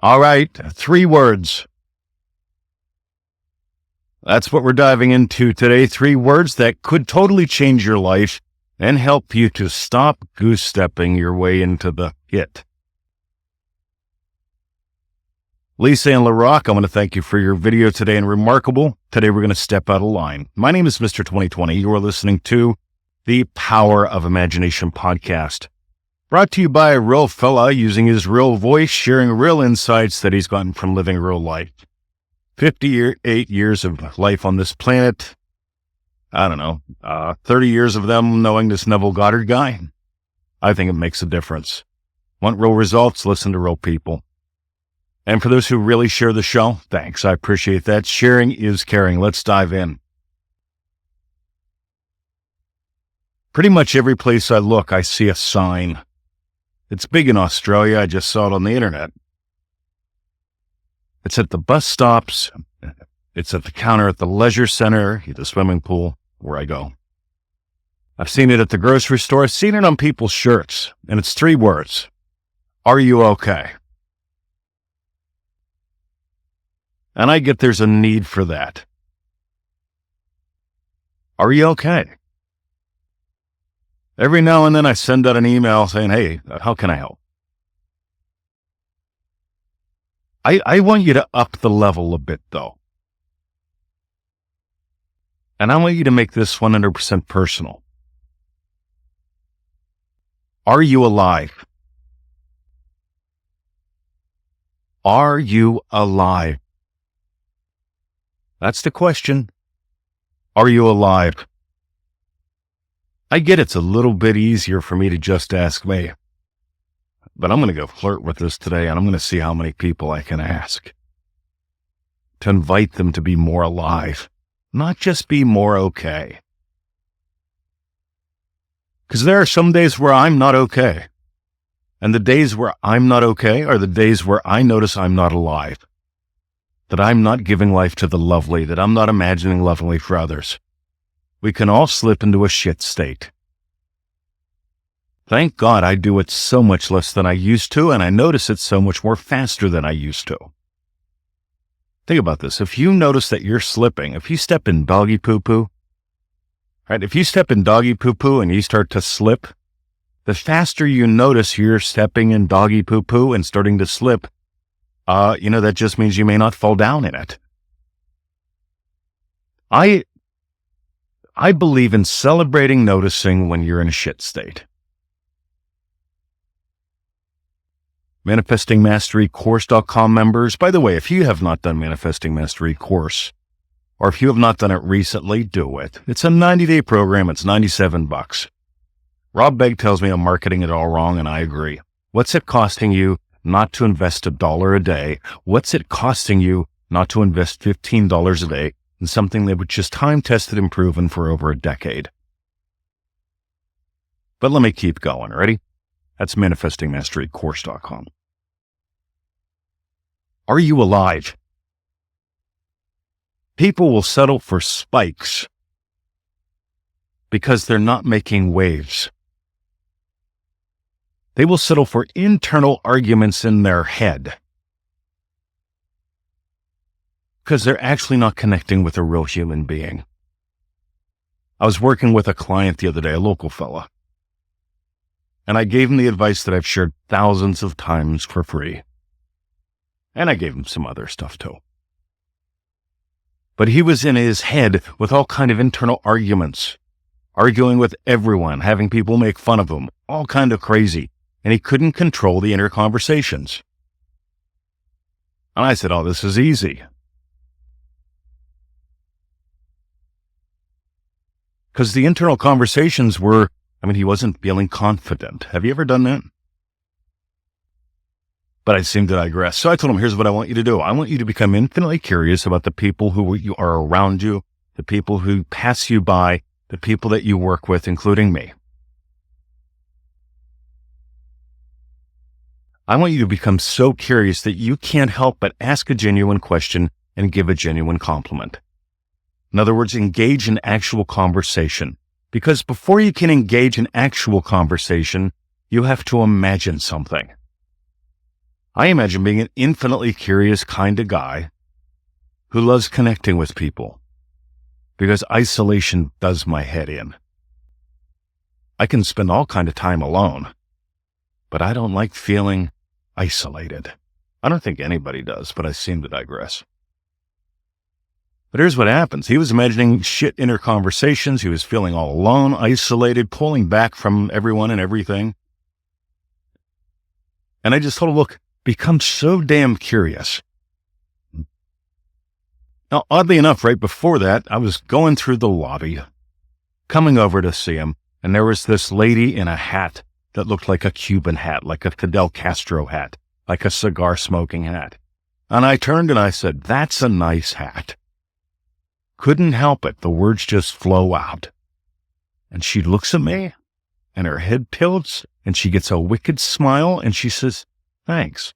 All right, 3 words. That's what we're diving into today. 3 words that could totally change your life and help you to stop goose-stepping your way into the hit. Lisa and LaRock, I want to thank you for your video today and Remarkable. Today we're going to step out of line. My name is Mr. 2020. You are listening to the Power of Imagination podcast. Brought to you by a real fella using his real voice, sharing real insights that he's gotten from living real life. 58 years of life on this planet. 30 years of them knowing this Neville Goddard guy. I think it makes a difference. Want real results? Listen to real people. And for those who really share the show, thanks. I appreciate that. Sharing is caring. Let's dive in. Pretty much every place I look, I see a sign. It's big in Australia. I just saw it on the internet. It's at the bus stops. It's at the counter at the leisure center, the swimming pool, where I go. I've seen it at the grocery store. I've seen it on people's shirts, and it's 3 words. Are you okay? And I get there's a need for that. Are you okay? Every now and then I send out an email saying, hey, how can I help? I want you to up the level a bit, though. And I want you to make this 100% personal. Are you alive? Are you alive? That's the question. Are you alive? I get it's a little bit easier for me to just ask me, but I'm going to go flirt with this today, and I'm going to see how many people I can ask to invite them to be more alive, not just be more okay. Because there are some days where I'm not okay, and the days where I'm not okay are the days where I notice I'm not alive, that I'm not giving life to the lovely, that I'm not imagining lovely for others. We can all slip into a shit state. Thank God I do it so much less than I used to, and I notice it so much more faster than I used to. Think about this. If you notice that you're slipping, if you step in doggy poo-poo, right? If you step in doggy poo-poo and you start to slip, the faster you notice you're stepping in doggy poo-poo and starting to slip, that just means you may not fall down in it. I believe in celebrating noticing when you're in a shit state. ManifestingMasteryCourse.com members, by the way, if you have not done Manifesting Mastery course, or if you have not done it recently, do it. It's a 90-day program. It's $97. Rob Begg tells me I'm marketing it all wrong, and I agree. What's it costing you not to invest $1 a day? What's it costing you not to invest $15 a day in something that was just time-tested and proven for over a decade? But let me keep going. Ready? That's ManifestingMasteryCourse.com. Are you alive? People will settle for spikes because they're not making waves. They will settle for internal arguments in their head because they're actually not connecting with a real human being. I was working with a client the other day, a local fella, and I gave him the advice that I've shared thousands of times for free. And I gave him some other stuff too. But he was in his head with all kind of internal arguments, arguing with everyone, having people make fun of him, all kind of crazy. And he couldn't control the inner conversations. And I said, this is easy. Because the internal conversations were, he wasn't feeling confident. Have you ever done that? But I seem to digress. So I told him, here's what I want you to do. I want you to become infinitely curious about the people who you are around you, the people who pass you by, the people that you work with, including me. I want you to become so curious that you can't help but ask a genuine question and give a genuine compliment. In other words, engage in actual conversation. Because before you can engage in actual conversation, you have to imagine something. I imagine being an infinitely curious kind of guy who loves connecting with people because isolation does my head in. I can spend all kind of time alone, but I don't like feeling isolated. I don't think anybody does, but I seem to digress. But here's what happens. He was imagining shit inner conversations. He was feeling all alone, isolated, pulling back from everyone and everything. And I just told him, look, become so damn curious. Now, oddly enough, right before that, I was going through the lobby, coming over to see him, and there was this lady in a hat that looked like a Cuban hat, like a Fidel Castro hat, like a cigar smoking hat. And I turned and I said, that's a nice hat. Couldn't help it. The words just flow out. And she looks at me and her head tilts and she gets a wicked smile and she says, thanks.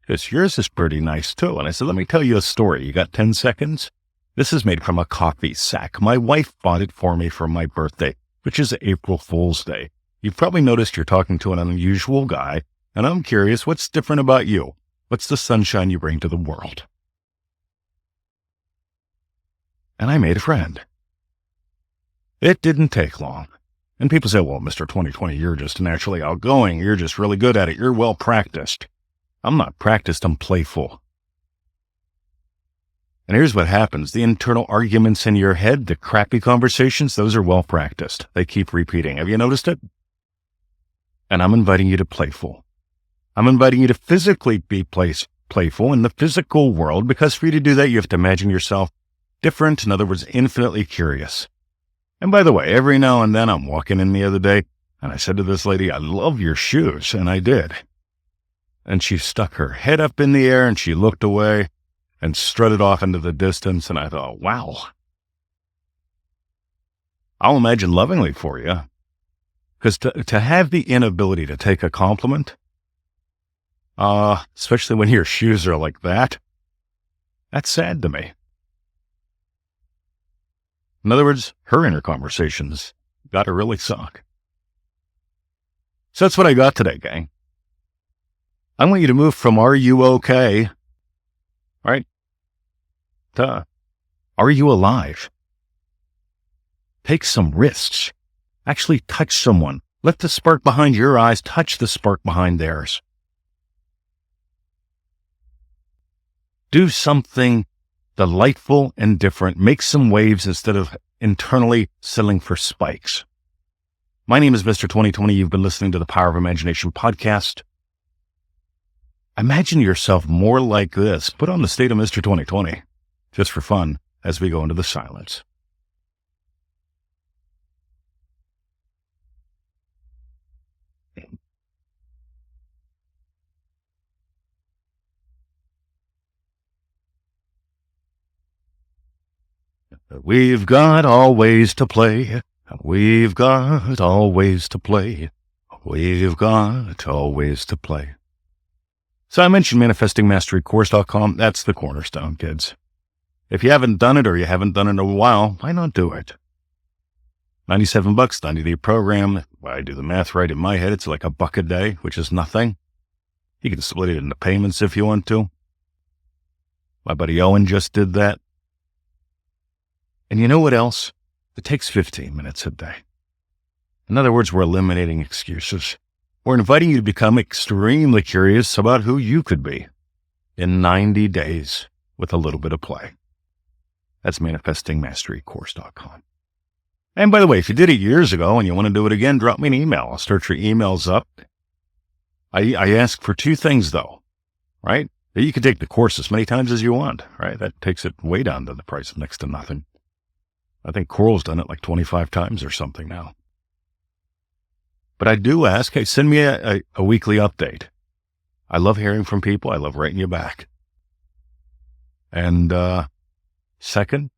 Because yours is pretty nice too. And I said, let me tell you a story. You got 10 seconds? This is made from a coffee sack. My wife bought it for me for my birthday, which is April Fool's Day. You've probably noticed you're talking to an unusual guy, and I'm curious, what's different about you? What's the sunshine you bring to the world? And I made a friend. It didn't take long. And people say, well, Mr. 2020, you're just naturally outgoing. You're just really good at it. You're well practiced. I'm not practiced. I'm playful. And here's what happens. The internal arguments in your head, the crappy conversations, those are well practiced. They keep repeating. Have you noticed it? And I'm inviting you to playful. I'm inviting you to physically be playful in the physical world, because for you to do that, you have to imagine yourself different. In other words, infinitely curious. And by the way, every now and then I'm walking in the other day and I said to this lady, I love your shoes. And I did. And she stuck her head up in the air and she looked away and strutted off into the distance. And I thought, wow, I'll imagine lovingly for you. Because to have the inability to take a compliment, especially when your shoes are like that, that's sad to me. In other words, her inner conversations got to really suck. So that's what I got today, gang. I want you to move from are you okay, right, to are you alive? Take some risks. Actually touch someone. Let the spark behind your eyes touch the spark behind theirs. Do something delightful and different. Make some waves instead of internally settling for spikes. My name is Mr. 2020. You've been listening to the Power of Imagination podcast. Imagine yourself more like this. Put on the state of Mr. 2020, just for fun, as we go into the silence. We've got always to play. We've got always to play. We've got always to play. So I mentioned manifestingmasterycourse.com. That's the cornerstone, kids. If you haven't done it or you haven't done it in a while, why not do it? $97, 90-day program. Well, I do the math right in my head. It's like $1 a day, which is nothing. You can split it into payments if you want to. My buddy Owen just did that. And you know what else? It takes 15 minutes a day. In other words, we're eliminating excuses. We're inviting you to become extremely curious about who you could be in 90 days with a little bit of play. That's manifestingmasterycourse.com. And by the way, if you did it years ago and you want to do it again, drop me an email. I'll start your emails up. I ask for 2 things though, right? You can take the course as many times as you want, right? That takes it way down to the price of next to nothing. I think Coral's done it like 25 times or something now. But I do ask, hey, send me a weekly update. I love hearing from people. I love writing you back. And second,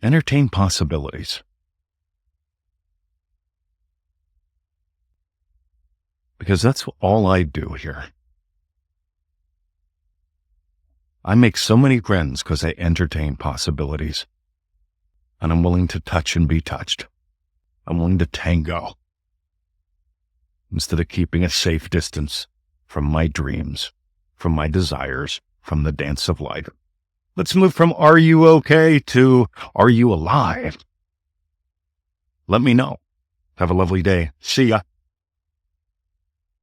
entertain possibilities. Because that's all I do here. I make so many friends because I entertain possibilities. And I'm willing to touch and be touched. I'm willing to tango instead of keeping a safe distance from my dreams, from my desires, from the dance of life. Let's move from are you okay to are you alive? Let me know. Have a lovely day. See ya.